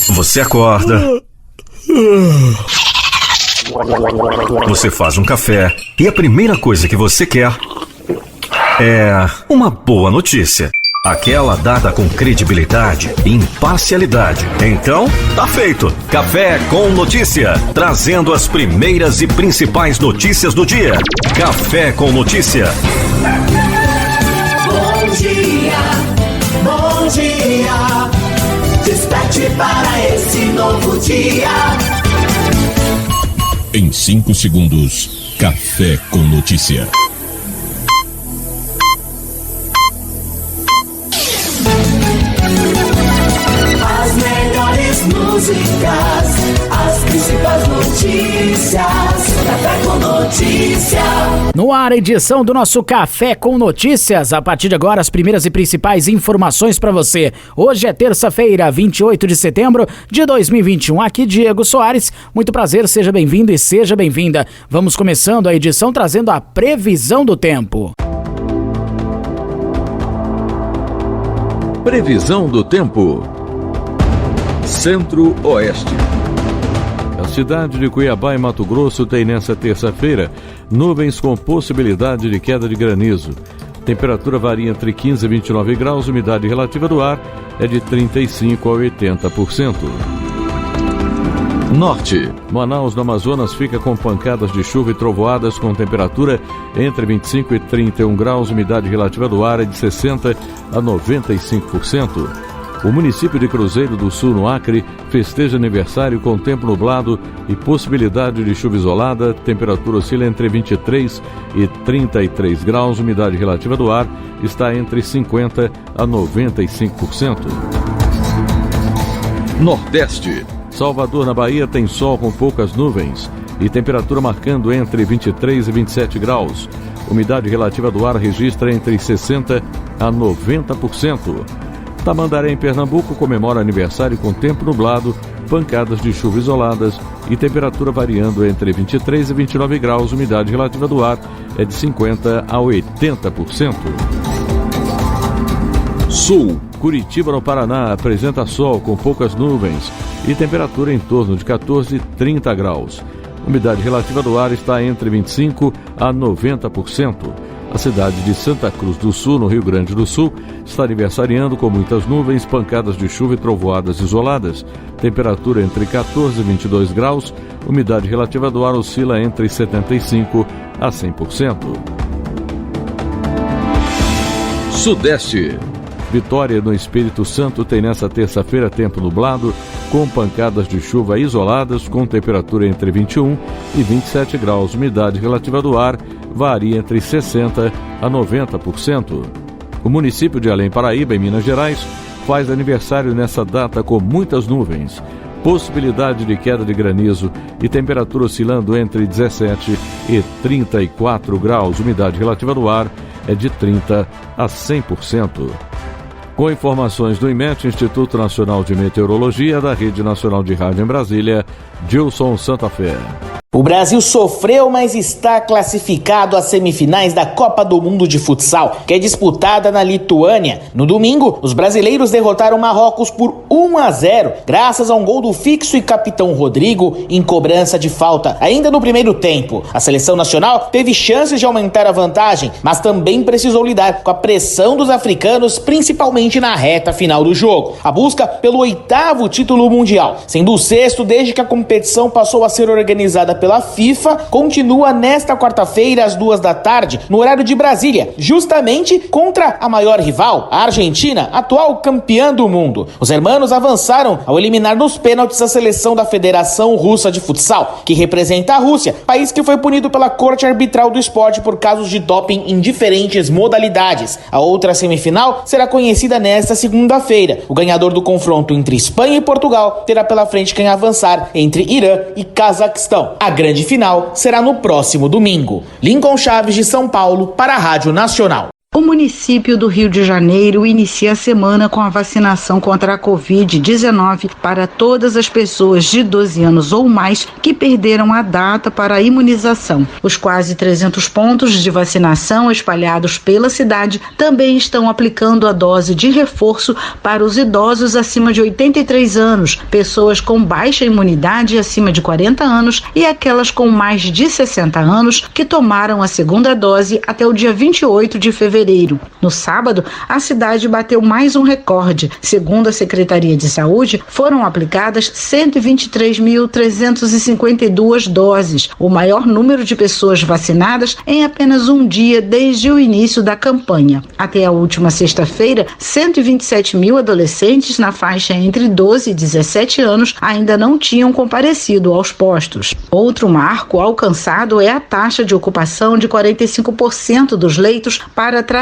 Você acorda, você faz um café e a primeira coisa que você quer é uma boa notícia. Aquela dada com credibilidade e imparcialidade. Então, tá feito. Café com Notícia. Trazendo as primeiras e principais notícias do dia. Café com Notícia. Bom dia, bom dia. Desperte para esse novo dia. Em 5 segundos, Café com Notícia. As melhores músicas, as principais notícias. Café com Notícia. No ar, a edição do nosso Café com Notícias. A partir de agora, as primeiras e principais informações para você. Hoje é terça-feira, 28 de setembro de 2021. Aqui, Diego Soares. Muito prazer, seja bem-vindo e seja bem-vinda. Vamos começando a edição trazendo a previsão do tempo. Previsão do tempo. Centro-Oeste. A cidade de Cuiabá, em Mato Grosso, tem nesta terça-feira nuvens com possibilidade de queda de granizo. Temperatura varia entre 15 e 29 graus, umidade relativa do ar é de 35% a 80%. Norte. Manaus, no Amazonas, fica com pancadas de chuva e trovoadas com temperatura entre 25 e 31 graus, umidade relativa do ar é de 60% a 95%. O município de Cruzeiro do Sul, no Acre, festeja aniversário com tempo nublado e possibilidade de chuva isolada. Temperatura oscila entre 23 e 33 graus, umidade relativa do ar está entre 50% a 95%. Nordeste. Salvador, na Bahia, tem sol com poucas nuvens e temperatura marcando entre 23 e 27 graus. Umidade relativa do ar registra entre 60% a 90%. Tamandaré, em Pernambuco, comemora aniversário com tempo nublado, pancadas de chuva isoladas e temperatura variando entre 23 e 29 graus. Umidade relativa do ar é de 50% a 80%. Sul. Curitiba, no Paraná, apresenta sol com poucas nuvens e temperatura em torno de 14 e 30 graus. Umidade relativa do ar está entre 25% a 90%. A cidade de Santa Cruz do Sul, no Rio Grande do Sul, está aniversariando com muitas nuvens, pancadas de chuva e trovoadas isoladas. Temperatura entre 14 e 22 graus. Umidade relativa do ar oscila entre 75% a 100%. Sudeste. Vitória, no Espírito Santo, tem nesta terça-feira tempo nublado, com pancadas de chuva isoladas, com temperatura entre 21 e 27 graus. Umidade relativa do ar varia entre 60% a 90%. O município de Além Paraíba, em Minas Gerais, faz aniversário nessa data com muitas nuvens, possibilidade de queda de granizo e temperatura oscilando entre 17 e 34 graus. Umidade relativa do ar é de 30% a 100%. Com informações do IMET, Instituto Nacional de Meteorologia, da Rede Nacional de Rádio em Brasília, Gilson Santa Fé. O Brasil sofreu, mas está classificado às semifinais da Copa do Mundo de Futsal, que é disputada na Lituânia. No domingo, os brasileiros derrotaram Marrocos por 1-0, graças a um gol do fixo e capitão Rodrigo em cobrança de falta. Ainda no primeiro tempo, a seleção nacional teve chances de aumentar a vantagem, mas também precisou lidar com a pressão dos africanos, principalmente na reta final do jogo. A busca pelo 8º título mundial, sendo o 6º desde que a competição passou a ser organizada pela FIFA, continua nesta quarta-feira às 14h, no horário de Brasília, justamente contra a maior rival, a Argentina, atual campeã do mundo. Os hermanos avançaram ao eliminar nos pênaltis a seleção da Federação Russa de Futsal, que representa a Rússia, país que foi punido pela Corte Arbitral do Esporte por casos de doping em diferentes modalidades. A outra semifinal será conhecida nesta segunda-feira. O ganhador do confronto entre Espanha e Portugal terá pela frente quem avançar entre Irã e Cazaquistão. A grande final será no próximo domingo. Lincoln Chaves, de São Paulo, para a Rádio Nacional. O município do Rio de Janeiro inicia a semana com a vacinação contra a Covid-19 para todas as pessoas de 12 anos ou mais que perderam a data para a imunização. Os quase 300 pontos de vacinação espalhados pela cidade também estão aplicando a dose de reforço para os idosos acima de 83 anos, pessoas com baixa imunidade acima de 40 anos e aquelas com mais de 60 anos que tomaram a segunda dose até o dia 28 de fevereiro. No sábado, a cidade bateu mais um recorde. Segundo a Secretaria de Saúde, foram aplicadas 123.352 doses, o maior número de pessoas vacinadas em apenas um dia desde o início da campanha. Até a última sexta-feira, 127 mil adolescentes na faixa entre 12 e 17 anos ainda não tinham comparecido aos postos. Outro marco alcançado é a taxa de ocupação de 45% dos leitos para tratamento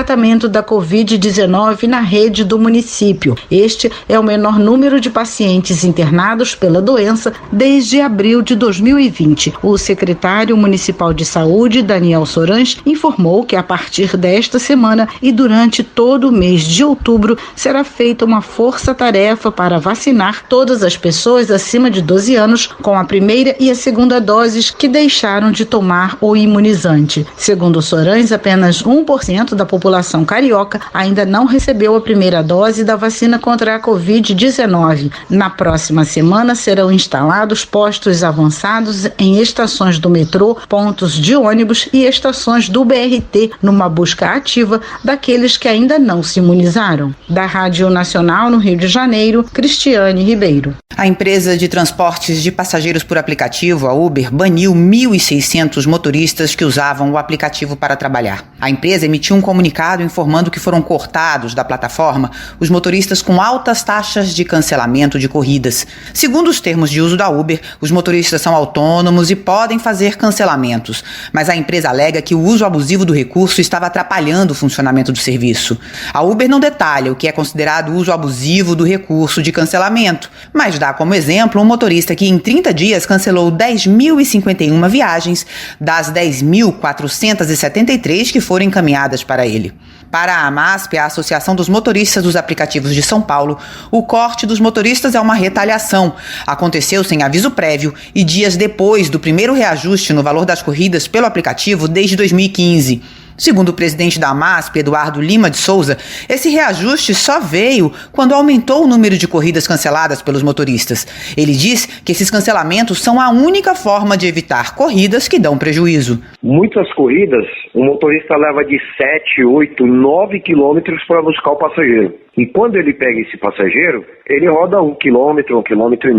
da Covid-19 na rede do município. Este é o menor número de pacientes internados pela doença desde abril de 2020. O secretário municipal de saúde, Daniel Sorans, informou que a partir desta semana e durante todo o mês de outubro será feita uma força-tarefa para vacinar todas as pessoas acima de 12 anos com a primeira e a segunda doses que deixaram de tomar o imunizante. Segundo Sorans, apenas 1% da população carioca ainda não recebeu a primeira dose da vacina contra a Covid-19. Na próxima semana serão instalados postos avançados em estações do metrô, pontos de ônibus e estações do BRT, numa busca ativa daqueles que ainda não se imunizaram. Da Rádio Nacional no Rio de Janeiro, Cristiane Ribeiro. A empresa de transportes de passageiros por aplicativo, a Uber, baniu 1.600 motoristas que usavam o aplicativo para trabalhar. A empresa emitiu um comunicado informando que foram cortados da plataforma os motoristas com altas taxas de cancelamento de corridas. Segundo os termos de uso da Uber, os motoristas são autônomos e podem fazer cancelamentos, mas a empresa alega que o uso abusivo do recurso estava atrapalhando o funcionamento do serviço. A Uber não detalha o que é considerado uso abusivo do recurso de cancelamento, mas dá como exemplo um motorista que em 30 dias cancelou 10.051 viagens das 10.473 que foram encaminhadas para ele. Para a AMASP, a Associação dos Motoristas dos Aplicativos de São Paulo, o corte dos motoristas é uma retaliação. Aconteceu sem aviso prévio e dias depois do primeiro reajuste no valor das corridas pelo aplicativo desde 2015. Segundo o presidente da AMASP, Eduardo Lima de Souza, esse reajuste só veio quando aumentou o número de corridas canceladas pelos motoristas. Ele diz que esses cancelamentos são a única forma de evitar corridas que dão prejuízo. Muitas corridas, o motorista leva de 7, 8, 9 quilômetros para buscar o passageiro. E quando ele pega esse passageiro, ele roda 1 quilômetro, 1,5 quilômetro.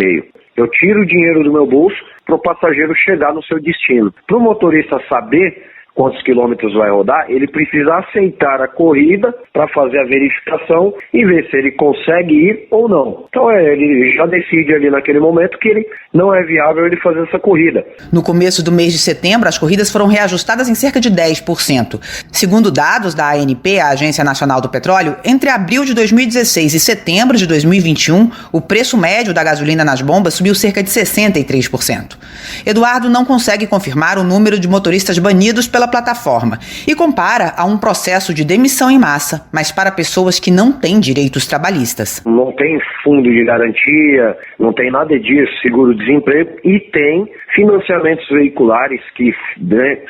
Eu tiro o dinheiro do meu bolso para o passageiro chegar no seu destino. Para o motorista saber quantos quilômetros vai rodar, ele precisa aceitar a corrida para fazer a verificação e ver se ele consegue ir ou não. Então ele já decide ali naquele momento que ele não é viável ele fazer essa corrida. No começo do mês de setembro, as corridas foram reajustadas em cerca de 10%. Segundo dados da ANP, a Agência Nacional do Petróleo, entre abril de 2016 e setembro de 2021, o preço médio da gasolina nas bombas subiu cerca de 63%. Eduardo não consegue confirmar o número de motoristas banidos pela plataforma e compara a um processo de demissão em massa, mas para pessoas que não têm direitos trabalhistas. Não tem fundo de garantia, não tem nada disso, seguro-desemprego, e tem financiamentos veiculares que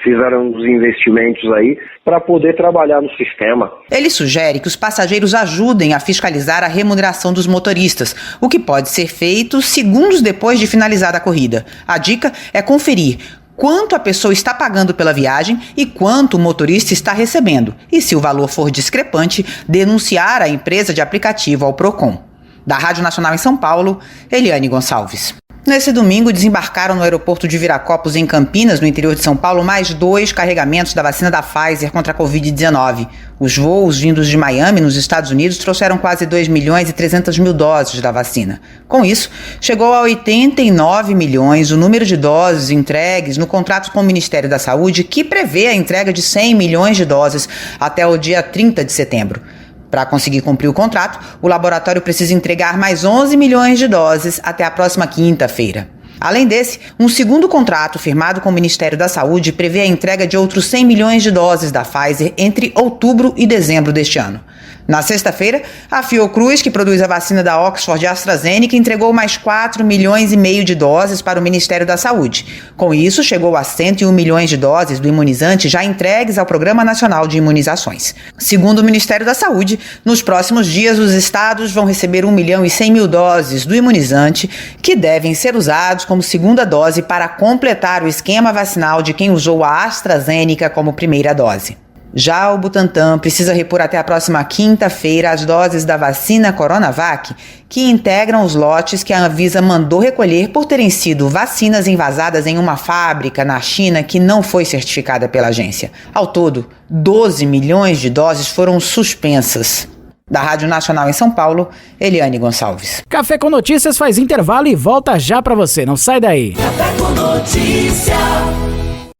fizeram os investimentos aí para poder trabalhar no sistema. Ele sugere que os passageiros ajudem a fiscalizar a remuneração dos motoristas, o que pode ser feito segundos depois de finalizada a corrida. A dica é conferir quanto a pessoa está pagando pela viagem e quanto o motorista está recebendo. E se o valor for discrepante, denunciar a empresa de aplicativo ao Procon. Da Rádio Nacional em São Paulo, Eliane Gonçalves. Nesse domingo, desembarcaram no aeroporto de Viracopos, em Campinas, no interior de São Paulo, mais 2 carregamentos da vacina da Pfizer contra a Covid-19. Os voos vindos de Miami, nos Estados Unidos, trouxeram quase 2.300.000 doses da vacina. Com isso, chegou a 89 milhões o número de doses entregues no contrato com o Ministério da Saúde, que prevê a entrega de 100 milhões de doses até o dia 30 de setembro. Para conseguir cumprir o contrato, o laboratório precisa entregar mais 11 milhões de doses até a próxima quinta-feira. Além desse, um segundo contrato firmado com o Ministério da Saúde prevê a entrega de outros 100 milhões de doses da Pfizer entre outubro e dezembro deste ano. Na sexta-feira, a Fiocruz, que produz a vacina da Oxford e AstraZeneca, entregou mais 4,5 milhões de doses para o Ministério da Saúde. Com isso, chegou a 101 milhões de doses do imunizante já entregues ao Programa Nacional de Imunizações. Segundo o Ministério da Saúde, nos próximos dias os estados vão receber 1.100.000 doses do imunizante, que devem ser usados como segunda dose para completar o esquema vacinal de quem usou a AstraZeneca como primeira dose. Já o Butantan precisa repor até a próxima quinta-feira as doses da vacina Coronavac, que integram os lotes que a Anvisa mandou recolher por terem sido vacinas envasadas em uma fábrica na China que não foi certificada pela agência. Ao todo, 12 milhões de doses foram suspensas. Da Rádio Nacional em São Paulo, Eliane Gonçalves. Café com Notícias faz intervalo e volta já pra você, não sai daí. Café com Notícia.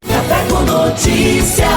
Café com Notícia.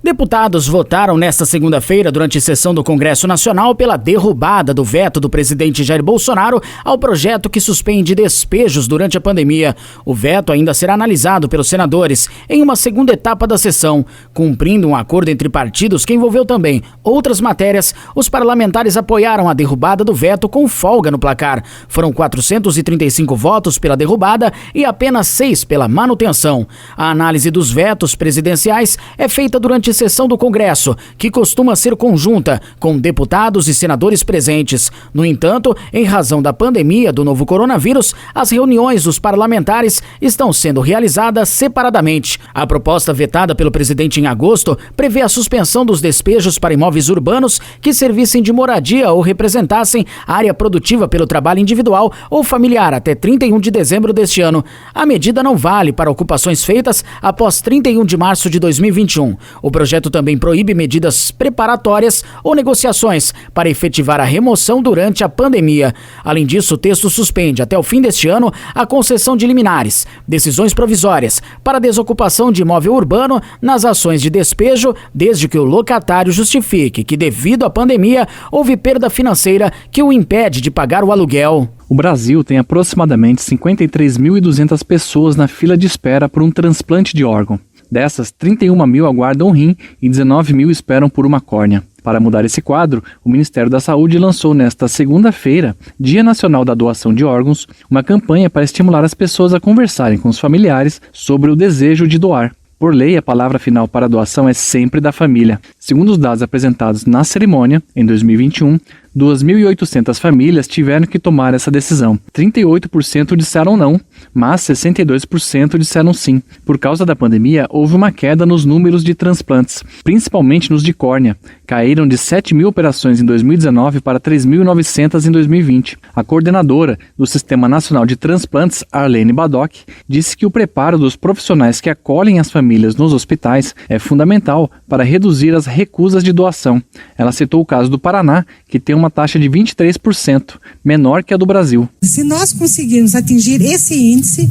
Deputados votaram nesta segunda-feira, durante sessão do Congresso Nacional, pela derrubada do veto do presidente Jair Bolsonaro ao projeto que suspende despejos durante a pandemia. O veto ainda será analisado pelos senadores em uma segunda etapa da sessão. Cumprindo um acordo entre partidos que envolveu também outras matérias, os parlamentares apoiaram a derrubada do veto com folga no placar. Foram 435 votos pela derrubada e apenas 6 pela manutenção. A análise dos vetos presidenciais é feita durante sessão do Congresso, que costuma ser conjunta, com deputados e senadores presentes. No entanto, em razão da pandemia do novo coronavírus, as reuniões dos parlamentares estão sendo realizadas separadamente. A proposta vetada pelo presidente em agosto prevê a suspensão dos despejos para imóveis urbanos que servissem de moradia ou representassem área produtiva pelo trabalho individual ou familiar até 31 de dezembro deste ano. A medida não vale para ocupações feitas após 31 de março de 2021. O projeto também proíbe medidas preparatórias ou negociações para efetivar a remoção durante a pandemia. Além disso, o texto suspende até o fim deste ano a concessão de liminares, decisões provisórias para desocupação de imóvel urbano nas ações de despejo, desde que o locatário justifique que, devido à pandemia, houve perda financeira que o impede de pagar o aluguel. O Brasil tem aproximadamente 53.200 pessoas na fila de espera por um transplante de órgão. Dessas, 31 mil aguardam um rim e 19 mil esperam por uma córnea. Para mudar esse quadro, o Ministério da Saúde lançou nesta segunda-feira, Dia Nacional da Doação de Órgãos, uma campanha para estimular as pessoas a conversarem com os familiares sobre o desejo de doar. Por lei, a palavra final para a doação é sempre da família. Segundo os dados apresentados na cerimônia, em 2021, 2.800 famílias tiveram que tomar essa decisão. 38% disseram não, mas 62% disseram sim. Por causa da pandemia, houve uma queda nos números de transplantes, principalmente nos de córnea. Caíram de 7.000 operações em 2019 para 3.900 em 2020. A coordenadora do Sistema Nacional de Transplantes, Arlene Badoc, disse que o preparo dos profissionais que acolhem as famílias nos hospitais é fundamental para reduzir as recusas de doação. Ela citou o caso do Paraná, que tem uma taxa de 23%, menor que a do Brasil. Se nós conseguirmos atingir esse índice,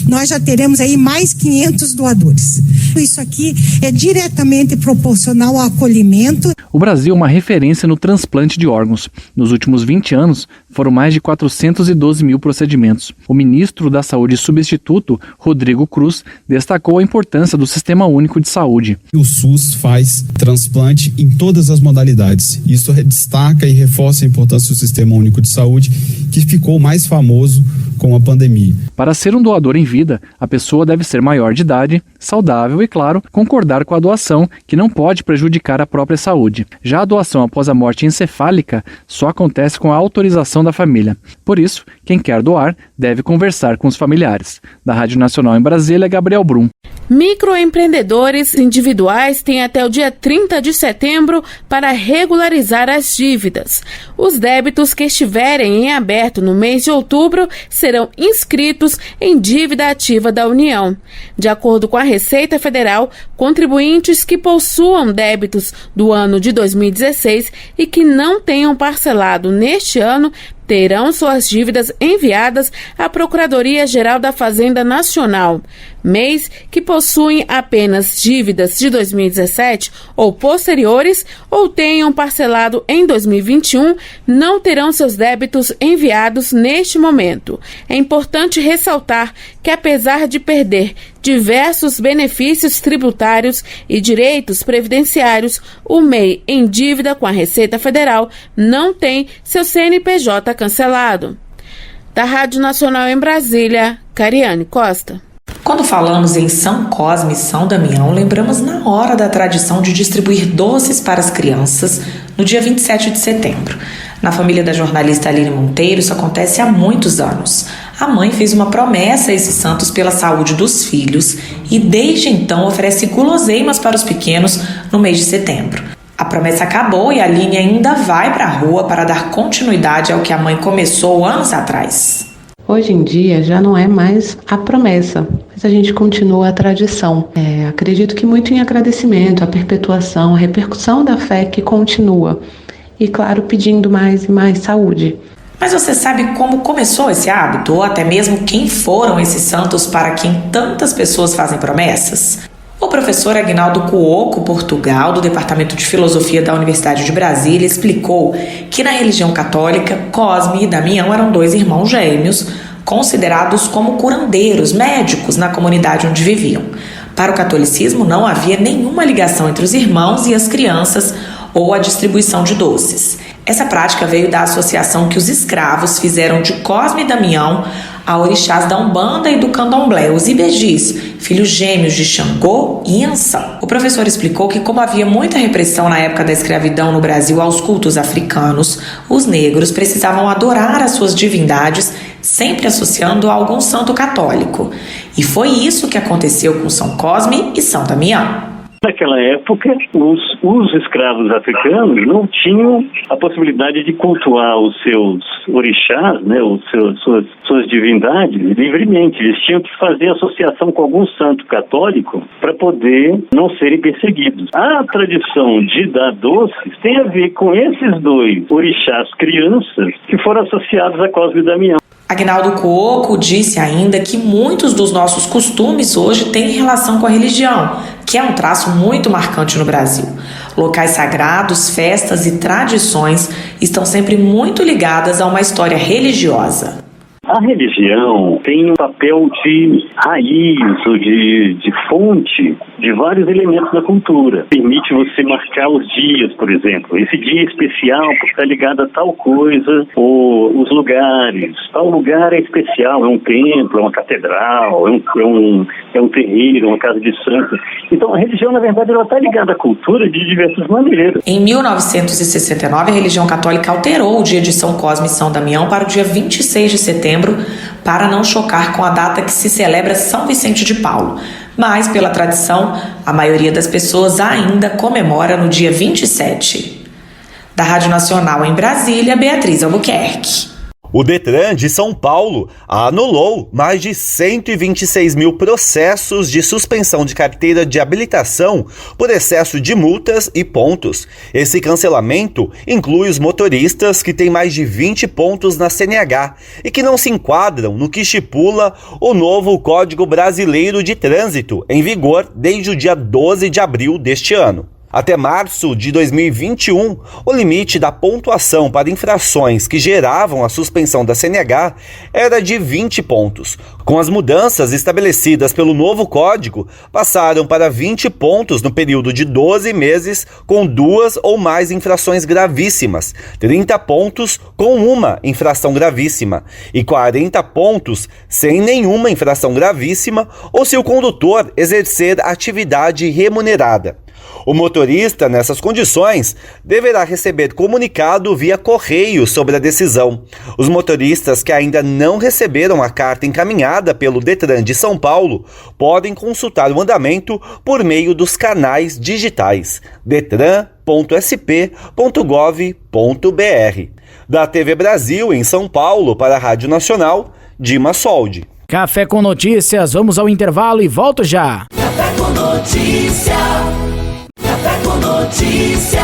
nós já teremos aí mais 500 doadores. Isso aqui é diretamente proporcional ao acolhimento. O Brasil é uma referência no transplante de órgãos. Nos últimos 20 anos, foram mais de 412 mil procedimentos. O ministro da Saúde substituto, Rodrigo Cruz, destacou a importância do Sistema Único de Saúde. O SUS faz transplante em todas as modalidades. Isso destaca e reforça a importância do Sistema Único de Saúde, que ficou mais famoso com a pandemia. Para ser um doador em vida, a pessoa deve ser maior de idade, saudável e, claro, concordar com a doação, que não pode prejudicar a própria saúde. Já a doação após a morte encefálica só acontece com a autorização da família. Por isso, quem quer doar deve conversar com os familiares. Da Rádio Nacional em Brasília, Gabriel Brum. Microempreendedores individuais têm até o dia 30 de setembro para regularizar as dívidas. Os débitos que estiverem em aberto no mês de outubro serão inscritos em dívida ativa da União. De acordo com a Receita Federal, contribuintes que possuam débitos do ano de 2016 e que não tenham parcelado neste ano terão suas dívidas enviadas à Procuradoria-Geral da Fazenda Nacional. MEIs que possuem apenas dívidas de 2017 ou posteriores ou tenham parcelado em 2021 não terão seus débitos enviados neste momento. É importante ressaltar que, apesar de perder diversos benefícios tributários e direitos previdenciários, o MEI em dívida com a Receita Federal não tem seu CNPJ cancelado. Da Rádio Nacional em Brasília, Cariane Costa. Quando falamos em São Cosme e São Damião, lembramos na hora da tradição de distribuir doces para as crianças no dia 27 de setembro. Na família da jornalista Aline Monteiro, isso acontece há muitos anos. A mãe fez uma promessa a esses santos pela saúde dos filhos e desde então oferece guloseimas para os pequenos no mês de setembro. A promessa acabou e a Aline ainda vai para a rua para dar continuidade ao que a mãe começou anos atrás. Hoje em dia já não é mais a promessa, mas a gente continua a tradição. Acredito que muito em agradecimento, a perpetuação, a repercussão da fé que continua. E claro, pedindo mais e mais saúde. Mas você sabe como começou esse hábito? Ou até mesmo quem foram esses santos para quem tantas pessoas fazem promessas? O professor Aguinaldo Cuoco, Portugal, do Departamento de Filosofia da Universidade de Brasília, explicou que na religião católica, Cosme e Damião eram 2 irmãos gêmeos, considerados como curandeiros, médicos na comunidade onde viviam. Para o catolicismo, não havia nenhuma ligação entre os irmãos e as crianças ou a distribuição de doces. Essa prática veio da associação que os escravos fizeram de Cosme e Damião a orixás da Umbanda e do Candomblé, os Ibejis, filhos gêmeos de Xangô e Iansã. O professor explicou que, como havia muita repressão na época da escravidão no Brasil aos cultos africanos, os negros precisavam adorar as suas divindades, sempre associando a algum santo católico. E foi isso que aconteceu com São Cosme e São Damião. Naquela época, os escravos africanos não tinham a possibilidade de cultuar os seus orixás, né, suas divindades livremente. Eles tinham que fazer associação com algum santo católico para poder não serem perseguidos. A tradição de dar doces tem a ver com esses 2 orixás crianças que foram associados a Cosme e Damião. Aguinaldo Cuoco disse ainda que muitos dos nossos costumes hoje têm relação com a religião, que é um traço muito marcante no Brasil. Locais sagrados, festas e tradições estão sempre muito ligadas a uma história religiosa. A religião tem um papel de raiz ou de fonte de vários elementos da cultura. Permite você marcar os dias, por exemplo. Esse dia é especial porque está ligado a tal coisa, ou os lugares. Tal lugar é especial, é um templo, é uma catedral, é um terreiro, uma casa de santos. Então a religião, na verdade, ela está ligada à cultura de diversas maneiras. Em 1969, a religião católica alterou o dia de São Cosme e São Damião para o dia 26 de setembro, para não chocar com a data que se celebra São Vicente de Paulo. Mas, pela tradição, a maioria das pessoas ainda comemora no dia 27. Da Rádio Nacional em Brasília, Beatriz Albuquerque. O Detran de São Paulo anulou mais de 126 mil processos de suspensão de carteira de habilitação por excesso de multas e pontos. Esse cancelamento inclui os motoristas que têm mais de 20 pontos na CNH e que não se enquadram no que estipula o novo Código Brasileiro de Trânsito, em vigor desde o dia 12 de abril deste ano. Até março de 2021, o limite da pontuação para infrações que geravam a suspensão da CNH era de 20 pontos. Com as mudanças estabelecidas pelo novo código, passaram para 20 pontos no período de 12 meses com 2 ou mais infrações gravíssimas, 30 pontos com uma infração gravíssima e 40 pontos sem nenhuma infração gravíssima ou se o condutor exercer atividade remunerada. O motorista, nessas condições, deverá receber comunicado via correio sobre a decisão. Os motoristas que ainda não receberam a carta encaminhada pelo Detran de São Paulo podem consultar o andamento por meio dos canais digitais detran.sp.gov.br. Da TV Brasil, em São Paulo, para a Rádio Nacional, Dima Soldi. Café com Notícias, vamos ao intervalo e volto já. Café com Notícia. Café com Notícia.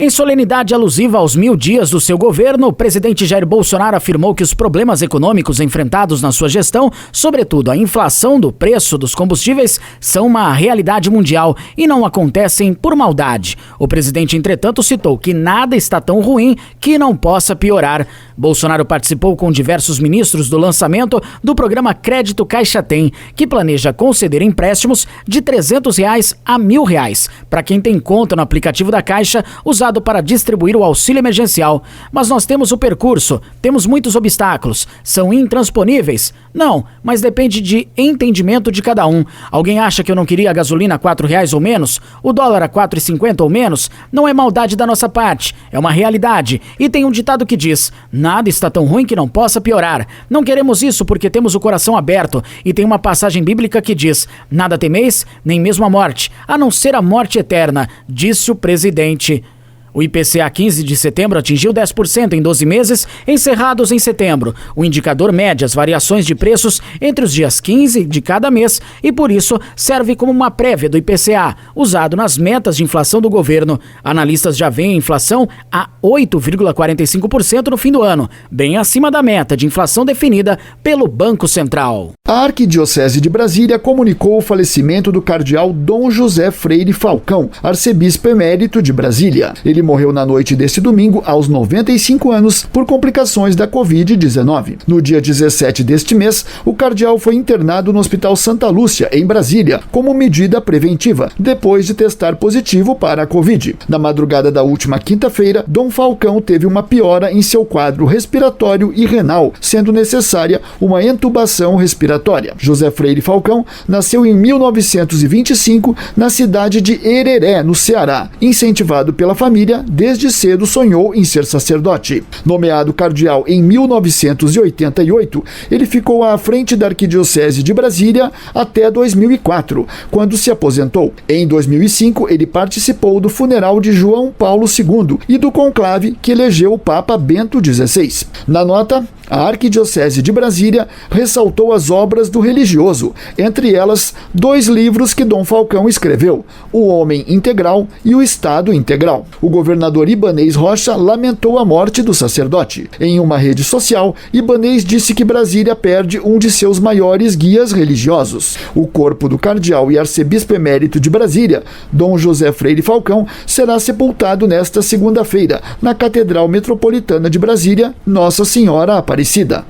Em solenidade alusiva aos 1000 dias do seu governo, o presidente Jair Bolsonaro afirmou que os problemas econômicos enfrentados na sua gestão, sobretudo a inflação do preço dos combustíveis, são uma realidade mundial e não acontecem por maldade. O presidente, entretanto, citou que nada está tão ruim que não possa piorar. Bolsonaro participou com diversos ministros do lançamento do programa Crédito Caixa Tem, que planeja conceder empréstimos de R$300 a R$1.000 para quem tem conta no aplicativo da Caixa usado para distribuir o auxílio emergencial. Mas nós temos o percurso, temos muitos obstáculos, são intransponíveis? Não, mas depende de entendimento de cada um. Alguém acha que eu não queria a gasolina a R$4 ou menos? O dólar a 4,50 ou menos? Não é maldade da nossa parte, é uma realidade. E tem um ditado que diz: nada está tão ruim que não possa piorar. Não queremos isso porque temos o coração aberto. E tem uma passagem bíblica que diz: nada temeis, nem mesmo a morte, a não ser a morte eterna, disse o presidente. O IPCA 15 de setembro atingiu 10% em 12 meses, encerrados em setembro. O indicador mede as variações de preços entre os dias 15 de cada mês e, por isso, serve como uma prévia do IPCA, usado nas metas de inflação do governo. Analistas já veem a inflação a 8,45% no fim do ano, bem acima da meta de inflação definida pelo Banco Central. A Arquidiocese de Brasília comunicou o falecimento do cardeal Dom José Freire Falcão, arcebispo emérito de Brasília. Ele morreu na noite deste domingo, aos 95 anos, por complicações da Covid-19. No dia 17 deste mês, o cardeal foi internado no Hospital Santa Lúcia, em Brasília, como medida preventiva, depois de testar positivo para a Covid. Na madrugada da última quinta-feira, Dom Falcão teve uma piora em seu quadro respiratório e renal, sendo necessária uma intubação respiratória. José Freire Falcão nasceu em 1925 na cidade de Hereré, no Ceará. Incentivado pela família, desde cedo sonhou em ser sacerdote. Nomeado cardeal em 1988, ele ficou à frente da Arquidiocese de Brasília até 2004, quando se aposentou. Em 2005, ele participou do funeral de João Paulo II e do conclave que elegeu o Papa Bento XVI. Na nota, a Arquidiocese de Brasília ressaltou as obras do religioso, entre elas 2 livros que Dom Falcão escreveu: O Homem Integral e O Estado Integral. O governador Ibanez Rocha lamentou a morte do sacerdote. Em uma rede social, Ibanez disse que Brasília perde um de seus maiores guias religiosos. O corpo do cardeal e arcebispo emérito de Brasília, Dom José Freire Falcão, será sepultado nesta segunda-feira, na Catedral Metropolitana de Brasília, Nossa Senhora Aparecida.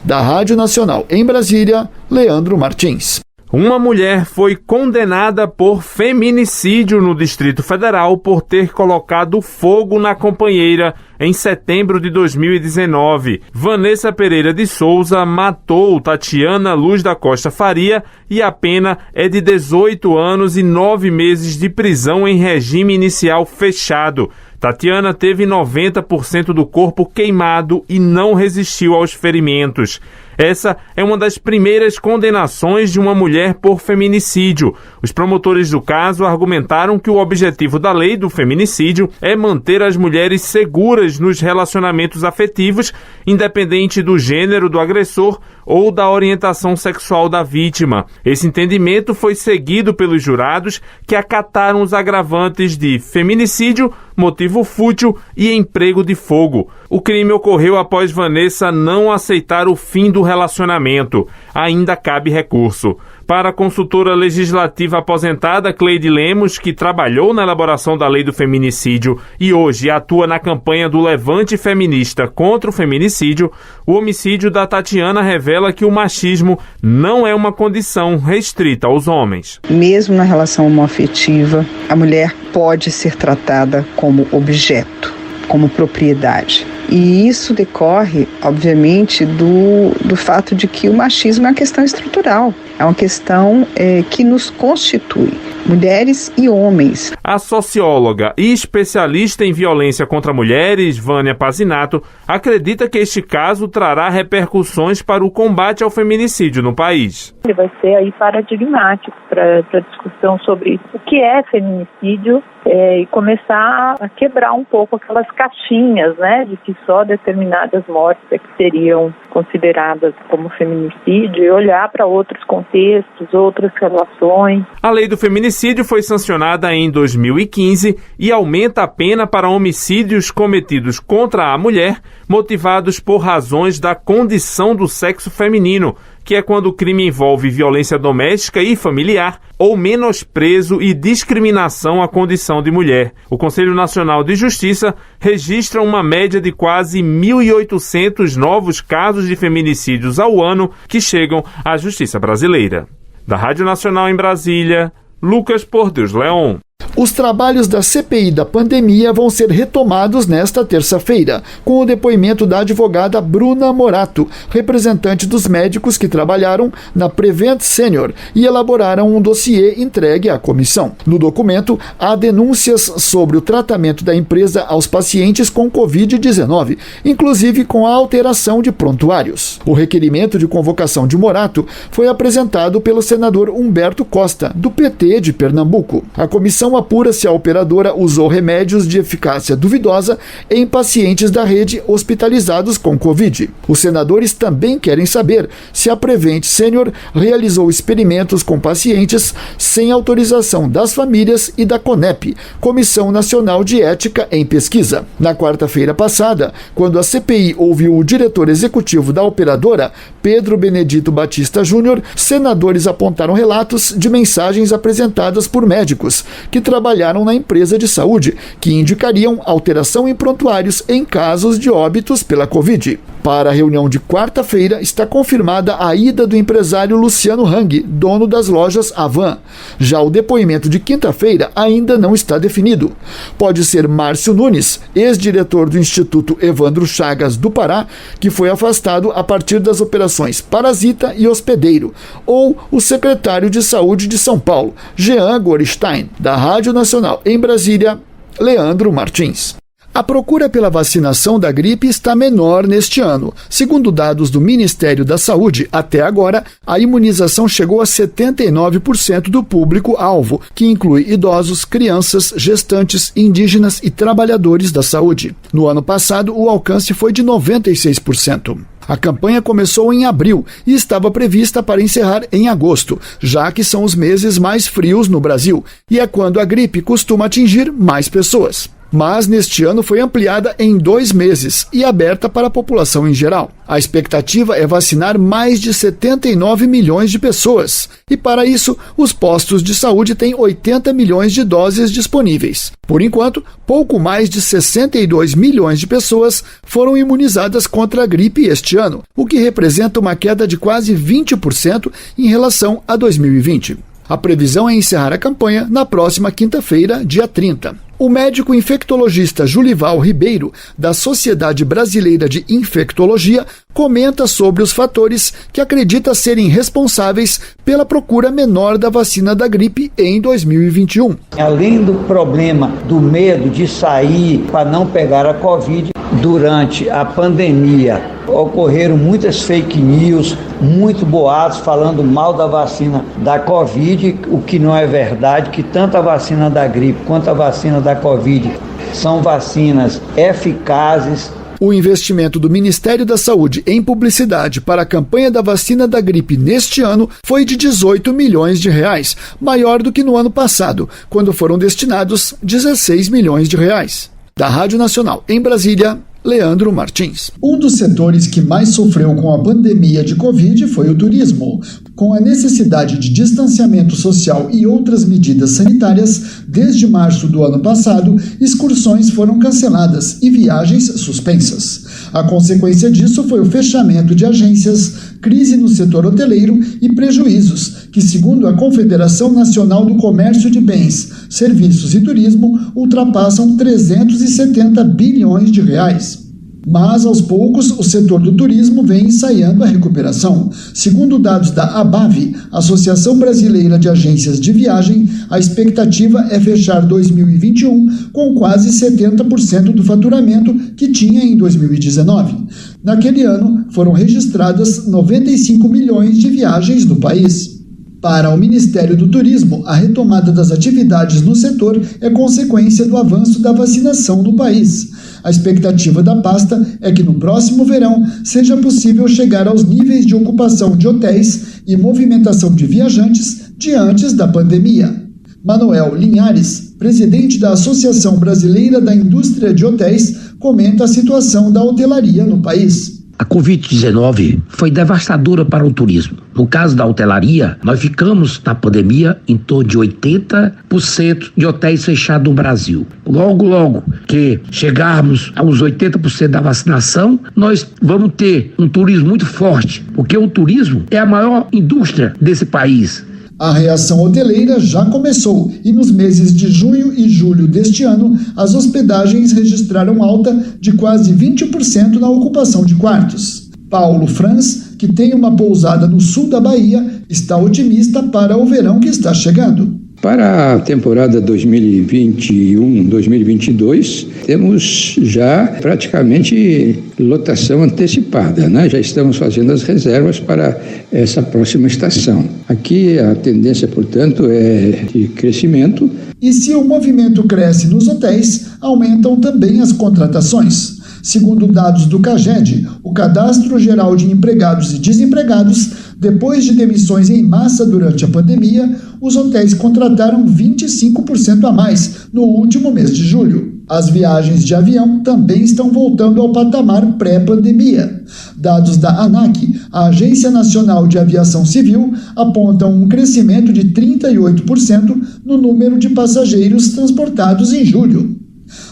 Da Rádio Nacional em Brasília, Leandro Martins. Uma mulher foi condenada por feminicídio no Distrito Federal por ter colocado fogo na companheira em setembro de 2019. Vanessa Pereira de Souza matou Tatiana Luz da Costa Faria e a pena é de 18 anos e 9 meses de prisão em regime inicial fechado. Tatiana teve 90% do corpo queimado e não resistiu aos ferimentos. Essa é uma das primeiras condenações de uma mulher por feminicídio. Os promotores do caso argumentaram que o objetivo da lei do feminicídio é manter as mulheres seguras nos relacionamentos afetivos, independente do gênero do agressor ou da orientação sexual da vítima. Esse entendimento foi seguido pelos jurados, que acataram os agravantes de feminicídio, motivo fútil e emprego de fogo. O crime ocorreu após Vanessa não aceitar o fim do relacionamento. Ainda cabe recurso. Para a consultora legislativa aposentada Cleide Lemos, que trabalhou na elaboração da lei do feminicídio e hoje atua na campanha do Levante Feminista contra o feminicídio, o homicídio da Tatiana revela que o machismo não é uma condição restrita aos homens. Mesmo na relação homoafetiva, a mulher pode ser tratada como objeto, como propriedade. E isso decorre, obviamente, do fato de que o machismo é uma questão estrutural, é uma questão que nos constitui, mulheres e homens. A socióloga e especialista em violência contra mulheres, Vânia Pazinato, acredita que este caso trará repercussões para o combate ao feminicídio no país. Ele vai ser aí paradigmático para a discussão sobre o que é feminicídio e começar a quebrar um pouco aquelas caixinhas, né, de que só determinadas mortes é que seriam consideradas como feminicídio e olhar para outros contextos, outras relações. A lei do feminicídio foi sancionada em 2015 e aumenta a pena para homicídios cometidos contra a mulher motivados por razões da condição do sexo feminino, que é quando o crime envolve violência doméstica e familiar ou menosprezo e discriminação à condição de mulher. O Conselho Nacional de Justiça registra uma média de quase 1.800 novos casos de feminicídios ao ano que chegam à Justiça brasileira. Da Rádio Nacional em Brasília, Lucas Por Deus Leon. Os trabalhos da CPI da pandemia vão ser retomados nesta terça-feira, com o depoimento da advogada Bruna Morato, representante dos médicos que trabalharam na Prevent Senior e elaboraram um dossiê entregue à comissão. No documento, há denúncias sobre o tratamento da empresa aos pacientes com Covid-19, inclusive com a alteração de prontuários. O requerimento de convocação de Morato foi apresentado pelo senador Humberto Costa, do PT de Pernambuco. A comissão apura se a operadora usou remédios de eficácia duvidosa em pacientes da rede hospitalizados com Covid. Os senadores também querem saber se a Prevent Senior realizou experimentos com pacientes sem autorização das famílias e da CONEP, Comissão Nacional de Ética em Pesquisa. Na quarta-feira passada, quando a CPI ouviu o diretor executivo da operadora, Pedro Benedito Batista Júnior, senadores apontaram relatos de mensagens apresentadas por médicos que trabalharam na empresa de saúde, que indicariam alteração em prontuários em casos de óbitos pela Covid. Para a reunião de quarta-feira, está confirmada a ida do empresário Luciano Hang, dono das lojas Avan. Já o depoimento de quinta-feira ainda não está definido. Pode ser Márcio Nunes, ex-diretor do Instituto Evandro Chagas do Pará, que foi afastado a partir das operações Parasita e Hospedeiro, ou o secretário de Saúde de São Paulo, Jean Gorstein, da Rádio Nacional em Brasília, Leandro Martins. A procura pela vacinação da gripe está menor neste ano. Segundo dados do Ministério da Saúde, até agora, a imunização chegou a 79% do público-alvo, que inclui idosos, crianças, gestantes, indígenas e trabalhadores da saúde. No ano passado, o alcance foi de 96%. A campanha começou em abril e estava prevista para encerrar em agosto, já que são os meses mais frios no Brasil, e é quando a gripe costuma atingir mais pessoas. Mas neste ano foi ampliada em 2 meses e aberta para a população em geral. A expectativa é vacinar mais de 79 milhões de pessoas. E para isso, os postos de saúde têm 80 milhões de doses disponíveis. Por enquanto, pouco mais de 62 milhões de pessoas foram imunizadas contra a gripe este ano, o que representa uma queda de quase 20% em relação a 2020. A previsão é encerrar a campanha na próxima quinta-feira, dia 30. O médico infectologista Julival Ribeiro, da Sociedade Brasileira de Infectologia, comenta sobre os fatores que acredita serem responsáveis pela procura menor da vacina da gripe em 2021. Além do problema do medo de sair para não pegar a Covid, durante a pandemia ocorreram muitas fake news, muito boatos falando mal da vacina da Covid, o que não é verdade, que tanto a vacina da gripe quanto a vacina da Covid são vacinas eficazes. O investimento do Ministério da Saúde em publicidade para a campanha da vacina da gripe neste ano foi de 18 milhões de reais, maior do que no ano passado, quando foram destinados 16 milhões de reais. Da Rádio Nacional em Brasília, Leandro Martins. Um dos setores que mais sofreu com a pandemia de Covid foi o turismo. Com a necessidade de distanciamento social e outras medidas sanitárias, desde março do ano passado, excursões foram canceladas e viagens suspensas. A consequência disso foi o fechamento de agências, crise no setor hoteleiro e prejuízos, que, segundo a Confederação Nacional do Comércio de Bens, Serviços e Turismo, ultrapassam 370 bilhões de reais. Mas, aos poucos, o setor do turismo vem ensaiando a recuperação. Segundo dados da ABAV, Associação Brasileira de Agências de Viagem, a expectativa é fechar 2021 com quase 70% do faturamento que tinha em 2019. Naquele ano, foram registradas 95 milhões de viagens no país. Para o Ministério do Turismo, a retomada das atividades no setor é consequência do avanço da vacinação no país. A expectativa da pasta é que no próximo verão seja possível chegar aos níveis de ocupação de hotéis e movimentação de viajantes de antes da pandemia. Manuel Linhares, presidente da Associação Brasileira da Indústria de Hotéis, comenta a situação da hotelaria no país. A Covid-19 foi devastadora para o turismo. No caso da hotelaria, nós ficamos na pandemia em torno de 80% de hotéis fechados no Brasil. Logo que chegarmos aos 80% da vacinação, nós vamos ter um turismo muito forte, porque o turismo é a maior indústria desse país. A reação hoteleira já começou e nos meses de junho e julho deste ano, as hospedagens registraram alta de quase 20% na ocupação de quartos. Paulo Franz, que tem uma pousada no sul da Bahia, está otimista para o verão que está chegando. Para a temporada 2021-2022, temos já praticamente lotação antecipada, né? Já estamos fazendo as reservas para essa próxima estação. Aqui a tendência, portanto, é de crescimento. E se o movimento cresce nos hotéis, aumentam também as contratações. Segundo dados do CAGED, o Cadastro Geral de Empregados e Desempregados, depois de demissões em massa durante a pandemia, os hotéis contrataram 25% a mais no último mês de julho. As viagens de avião também estão voltando ao patamar pré-pandemia. Dados da ANAC, a Agência Nacional de Aviação Civil, apontam um crescimento de 38% no número de passageiros transportados em julho.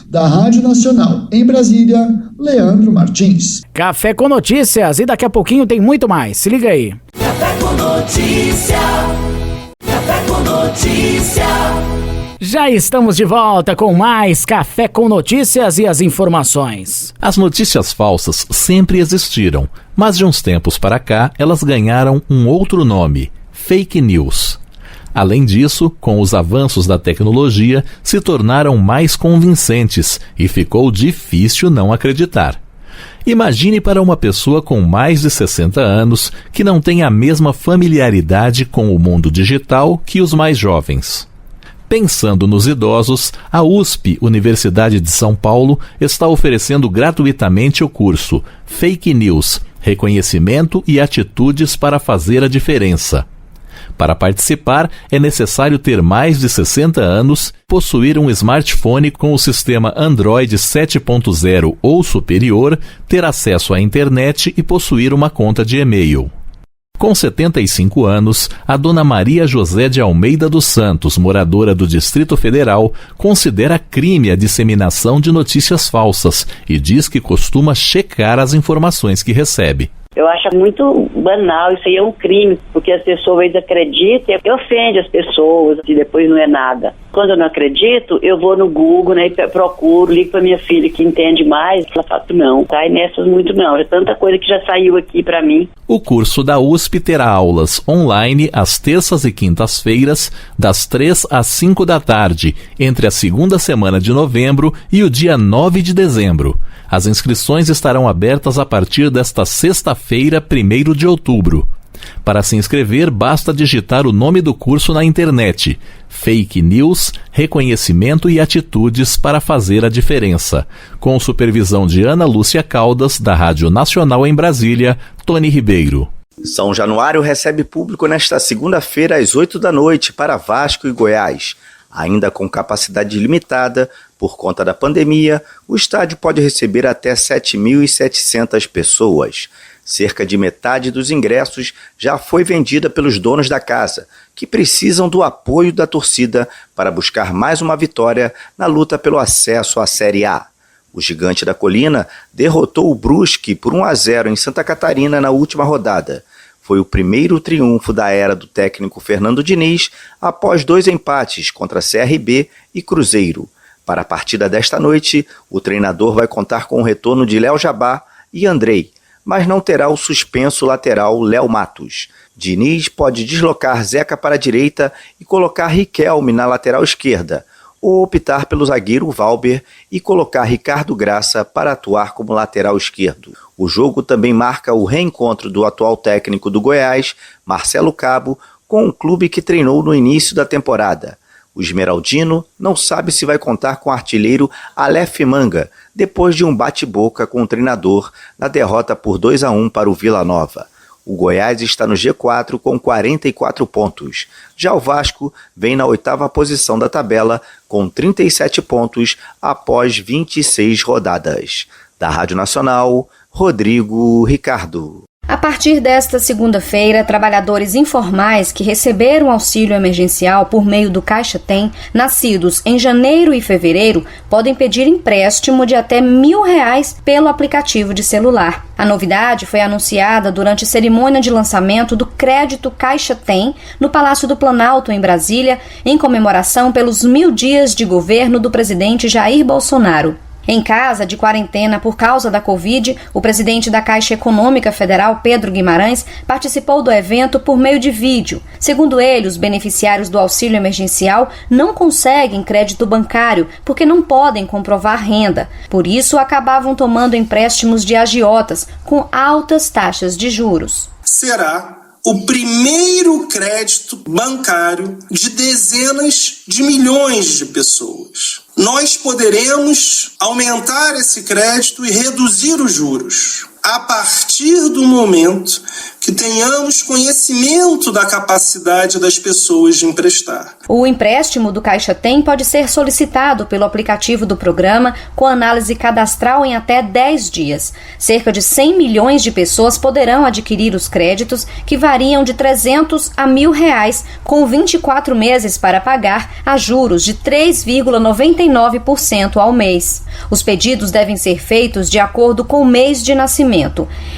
Da Rádio Nacional, em Brasília, Leandro Martins. Café com Notícias, e daqui a pouquinho tem muito mais. Se liga aí. Café com Notícia. Café com Notícia. Já estamos de volta com mais Café com Notícias e as informações. As notícias falsas sempre existiram, mas de uns tempos para cá elas ganharam um outro nome: fake news. Além disso, com os avanços da tecnologia, se tornaram mais convincentes e ficou difícil não acreditar. Imagine para uma pessoa com mais de 60 anos que não tem a mesma familiaridade com o mundo digital que os mais jovens. Pensando nos idosos, a USP, Universidade de São Paulo, está oferecendo gratuitamente o curso Fake News, Reconhecimento e Atitudes para Fazer a Diferença. Para participar, é necessário ter mais de 60 anos, possuir um smartphone com o sistema Android 7.0 ou superior, ter acesso à internet e possuir uma conta de e-mail. Com 75 anos, a dona Maria José de Almeida dos Santos, moradora do Distrito Federal, considera crime a disseminação de notícias falsas e diz que costuma checar as informações que recebe. Eu acho muito banal, isso aí é um crime, porque as pessoas acreditam e ofende as pessoas e depois não é nada. Quando eu não acredito, eu vou no Google, né, e procuro, ligo para minha filha que entende mais, ela fala, não, tá, e nessas muito não, é tanta coisa que já saiu aqui para mim. O curso da USP terá aulas online às terças e quintas-feiras, das 3 às 5 da tarde, entre a segunda semana de novembro e o dia 9 de dezembro. As inscrições estarão abertas a partir desta sexta-feira, 1º de outubro. Para se inscrever, basta digitar o nome do curso na internet: Fake News, Reconhecimento e Atitudes para Fazer a Diferença, com supervisão de Ana Lúcia Caldas, da Rádio Nacional em Brasília, Tony Ribeiro. São Januário recebe público nesta segunda-feira às 8 da noite para Vasco e Goiás. Ainda com capacidade limitada, por conta da pandemia, o estádio pode receber até 7.700 pessoas. Cerca de metade dos ingressos já foi vendida pelos donos da casa, que precisam do apoio da torcida para buscar mais uma vitória na luta pelo acesso à Série A. O Gigante da Colina derrotou o Brusque por 1-0 em Santa Catarina na última rodada. Foi o primeiro triunfo da era do técnico Fernando Diniz após 2 empates contra CRB e Cruzeiro. Para a partida desta noite, o treinador vai contar com o retorno de Léo Jabá e Andrei, mas não terá o suspenso lateral Léo Matos. Diniz pode deslocar Zeca para a direita e colocar Riquelme na lateral esquerda, ou optar pelo zagueiro Valber e colocar Ricardo Graça para atuar como lateral esquerdo. O jogo também marca o reencontro do atual técnico do Goiás, Marcelo Cabo, com um clube que treinou no início da temporada. O esmeraldino não sabe se vai contar com o artilheiro Aleph Manga, depois de um bate-boca com o treinador na derrota por 2-1 para o Vila Nova. O Goiás está no G4 com 44 pontos. Já o Vasco vem na 8ª posição da tabela com 37 pontos após 26 rodadas. Da Rádio Nacional, Rodrigo Ricardo. A partir desta segunda-feira, trabalhadores informais que receberam auxílio emergencial por meio do Caixa Tem, nascidos em janeiro e fevereiro, podem pedir empréstimo de até R$1.000 pelo aplicativo de celular. A novidade foi anunciada durante a cerimônia de lançamento do Crédito Caixa Tem no Palácio do Planalto, em Brasília, em comemoração pelos 1000 dias de governo do presidente Jair Bolsonaro. Em casa de quarentena por causa da Covid, o presidente da Caixa Econômica Federal, Pedro Guimarães, participou do evento por meio de vídeo. Segundo ele, os beneficiários do auxílio emergencial não conseguem crédito bancário porque não podem comprovar renda. Por isso, acabavam tomando empréstimos de agiotas com altas taxas de juros. Será o primeiro crédito bancário de dezenas de milhões de pessoas. Nós poderemos aumentar esse crédito e reduzir os juros a partir do momento que tenhamos conhecimento da capacidade das pessoas de emprestar. O empréstimo do Caixa Tem pode ser solicitado pelo aplicativo do programa com análise cadastral em até 10 dias. Cerca de 100 milhões de pessoas poderão adquirir os créditos, que variam de R$300 a R$1.000, com 24 meses para pagar a juros de 3,99% ao mês. Os pedidos devem ser feitos de acordo com o mês de nascimento.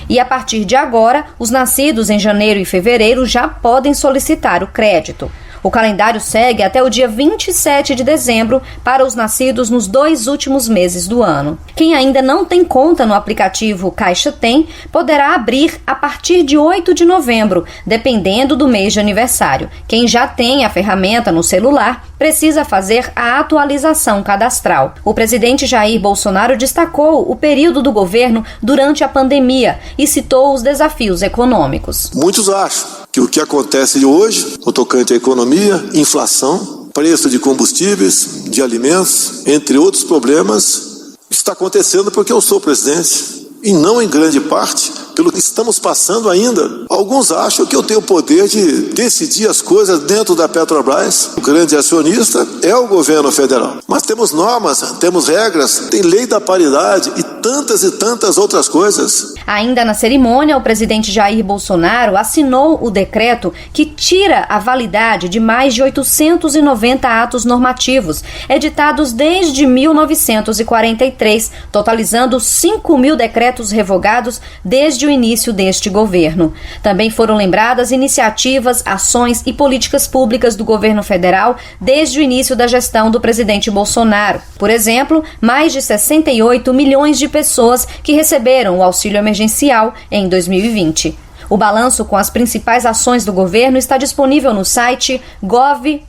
E a partir de agora, os nascidos em janeiro e fevereiro já podem solicitar o crédito. O calendário segue até o dia 27 de dezembro para os nascidos nos 2 últimos meses do ano. Quem ainda não tem conta no aplicativo Caixa Tem poderá abrir a partir de 8 de novembro, dependendo do mês de aniversário. Quem já tem a ferramenta no celular precisa fazer a atualização cadastral. O presidente Jair Bolsonaro destacou o período do governo durante a pandemia e citou os desafios econômicos. Muitos acham que o que acontece hoje, no tocante à economia, inflação, preço de combustíveis, de alimentos, entre outros problemas, está acontecendo porque eu sou presidente. E não em grande parte pelo que estamos passando ainda. Alguns acham que eu tenho o poder de decidir as coisas dentro da Petrobras. O grande acionista é o governo federal. Mas temos normas, temos regras, tem lei da paridade e tantas outras coisas. Ainda na cerimônia, o presidente Jair Bolsonaro assinou o decreto que tira a validade de mais de 890 atos normativos, editados desde 1943, totalizando 5.000 decretos revogados desde o início deste governo. Também foram lembradas iniciativas, ações e políticas públicas do governo federal desde o início da gestão do presidente Bolsonaro. Por exemplo, mais de 68 milhões de pessoas que receberam o auxílio emergencial em 2020. O balanço com as principais ações do governo está disponível no site gov.br.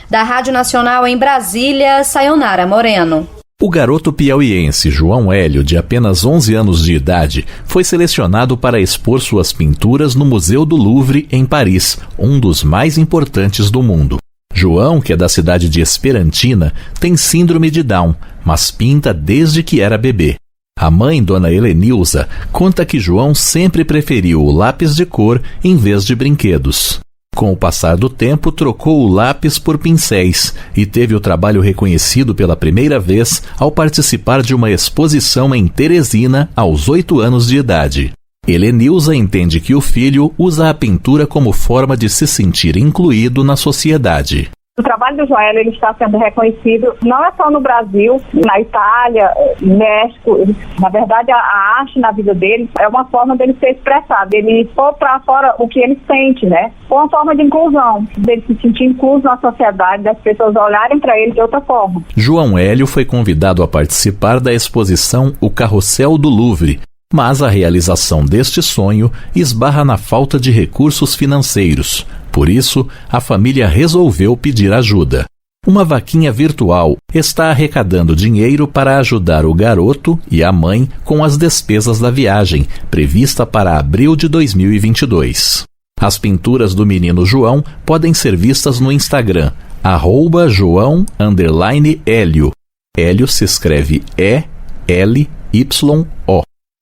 Da Rádio Nacional em Brasília, Sayonara Moreno. O garoto piauiense João Hélio, de apenas 11 anos de idade, foi selecionado para expor suas pinturas no Museu do Louvre, em Paris, um dos mais importantes do mundo. João, que é da cidade de Esperantina, tem síndrome de Down, mas pinta desde que era bebê. A mãe, dona Helenilza, conta que João sempre preferiu o lápis de cor em vez de brinquedos. Com o passar do tempo, trocou o lápis por pincéis e teve o trabalho reconhecido pela primeira vez ao participar de uma exposição em Teresina aos 8 anos de idade. Helenilza entende que o filho usa a pintura como forma de se sentir incluído na sociedade. O trabalho do João Hélio, ele está sendo reconhecido não é só no Brasil, na Itália, México. Na verdade, a arte na vida dele é uma forma dele ser expressado, ele pôr para fora o que ele sente, né? Uma forma de inclusão, dele se sentir incluso na sociedade, das pessoas olharem para ele de outra forma. João Hélio foi convidado a participar da exposição O Carrossel do Louvre, mas a realização deste sonho esbarra na falta de recursos financeiros. Por isso, a família resolveu pedir ajuda. Uma vaquinha virtual está arrecadando dinheiro para ajudar o garoto e a mãe com as despesas da viagem, prevista para abril de 2022. As pinturas do menino João podem ser vistas no Instagram, @João_Hélio. Hélio se escreve E-L-Y-O.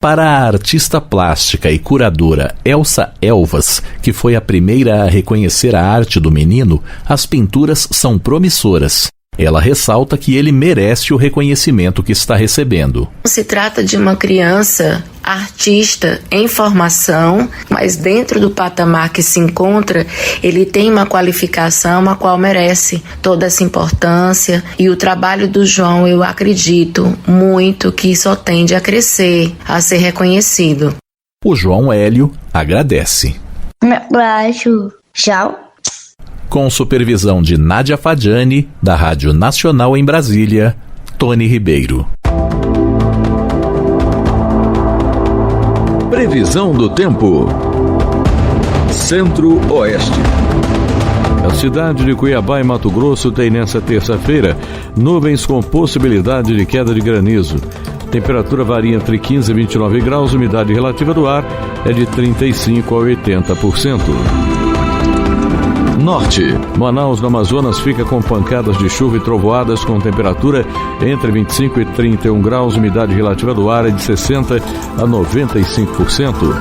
Para a artista plástica e curadora Elsa Elvas, que foi a primeira a reconhecer a arte do menino, as pinturas são promissoras. Ela ressalta que ele merece o reconhecimento que está recebendo. Se trata de uma criança artista em formação, mas dentro do patamar que se encontra, ele tem uma qualificação a qual merece toda essa importância. E o trabalho do João, eu acredito muito que só tende a crescer, a ser reconhecido. O João Hélio agradece. Um abraço. Tchau. Com supervisão de Nádia Fadiani, da Rádio Nacional em Brasília, Tony Ribeiro. Previsão do tempo. Centro-Oeste. A cidade de Cuiabá, em Mato Grosso, tem nesta terça-feira nuvens com possibilidade de queda de granizo. Temperatura varia entre 15 e 29 graus, umidade relativa do ar é de 35% a 80%. Norte. Manaus, no Amazonas, fica com pancadas de chuva e trovoadas com temperatura entre 25 e 31 graus, umidade relativa do ar é de 60% a 95%.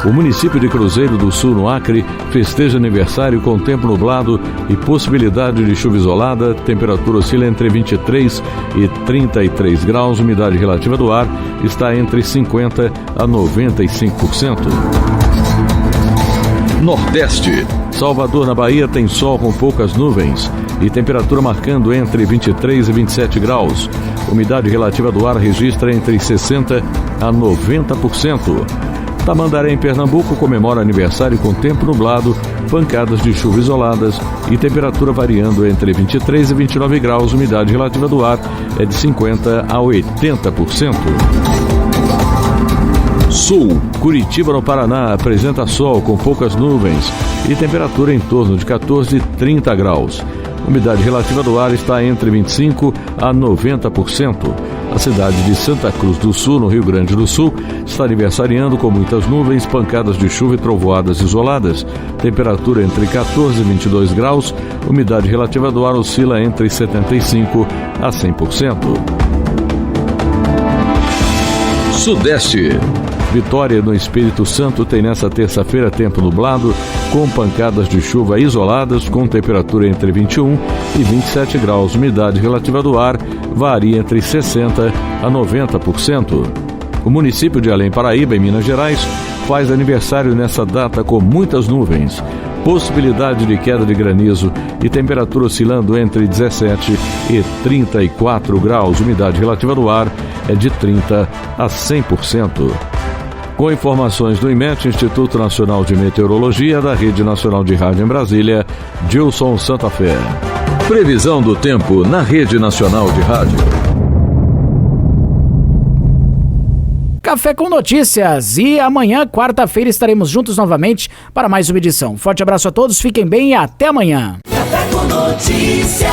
O município de Cruzeiro do Sul, no Acre, festeja aniversário com tempo nublado e possibilidade de chuva isolada. Temperatura oscila entre 23 e 33 graus, umidade relativa do ar está entre 50% a 95%. Nordeste. Salvador, na Bahia, tem sol com poucas nuvens e temperatura marcando entre 23 e 27 graus. Umidade relativa do ar registra entre 60% a 90%. Tamandaré, em Pernambuco, comemora aniversário com tempo nublado, pancadas de chuva isoladas e temperatura variando entre 23 e 29 graus. Umidade relativa do ar é de 50% a 80%. Sul. Curitiba, no Paraná, apresenta sol com poucas nuvens e temperatura em torno de 14 e 30 graus. Umidade relativa do ar está entre 25% a 90%. A cidade de Santa Cruz do Sul, no Rio Grande do Sul, está aniversariando com muitas nuvens, pancadas de chuva e trovoadas isoladas. Temperatura entre 14 e 22 graus. Umidade relativa do ar oscila entre 75% a 100%. Sudeste. Vitória, no Espírito Santo, tem nesta terça-feira tempo nublado, com pancadas de chuva isoladas, com temperatura entre 21 e 27 graus. Umidade relativa do ar varia entre 60% a 90%. O município de Além Paraíba, em Minas Gerais, faz aniversário nessa data com muitas nuvens, possibilidade de queda de granizo e temperatura oscilando entre 17 e 34 graus. Umidade relativa do ar é de 30% a 100%. Com informações do IMET, Instituto Nacional de Meteorologia, da Rede Nacional de Rádio em Brasília, Gilson Santa Fé. Previsão do tempo na Rede Nacional de Rádio. Café com Notícias. E amanhã, quarta-feira, estaremos juntos novamente para mais uma edição. Forte abraço a todos, fiquem bem e até amanhã. Café com Notícias.